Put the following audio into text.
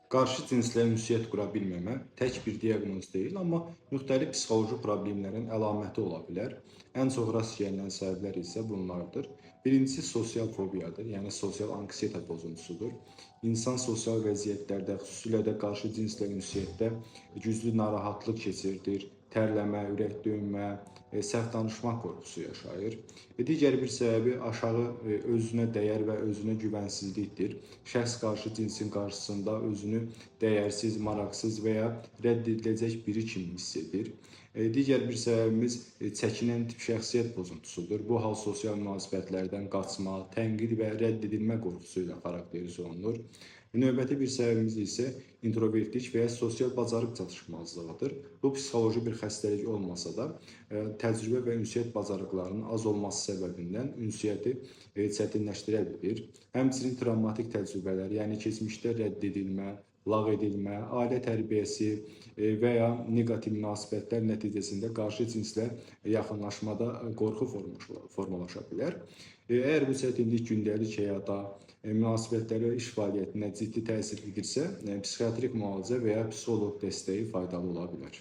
Qarşı cinslə ünsiyyət qura bilməmə tək bir diaqnoz deyil, amma müxtəlif psixoloji problemlərin əlaməti ola bilər. Ən çox rast gəlinən səbəblər isə bunlardır. Birincisi sosial fobiyadır, yəni sosial anksiyeta pozuntusudur. İnsan sosial vəziyyətlərdə, xüsusilə də qarşı cinslə ünsiyyətdə güclü narahatlıq keçirdir, tərləmə, ürək döyünmə, səhv danışmaq qorxusu yaşayır. Digər bir səbəbi aşağı özünə dəyər və özünə güvənsizlikdir. Şəxs qarşı cinsin qarşısında özünü dəyərsiz, maraqsız və ya rədd ediləcək biri kimi hiss edir. Digər bir səbəbimiz çəkinən tip şəxsiyyət pozuntusudur. Bu hal sosial münasibətlərdən qaçma, tənqid və rədd edilmə qorxusu ilə xarakterizə olunur. Növbəti bir səbəbimiz isə introvertlik və ya sosial bacarıq çatışmazlığıdır. Bu psixoloji bir xəstəlik olmasa da, təcrübə və ünsiyyət bacarıqlarının az olması səbəbindən ünsiyyəti çətinləşdirə bilir. Həmçinin travmatik təcrübələr, yəni keçmişdə rədd edilmə, lağ edilmə, ailə tərbiyəsi və ya neqativ münasibətlər nəticəsində qarşı cinslə yaxınlaşmada qorxu formalaşa bilər. Əgər bu çətinlik gündəlik həyata, münasibətlərə, iş fəaliyyətinə ciddi təsir edirsə, psixiatrik müalicə və ya psixoloq dəstəyi faydalı ola bilər.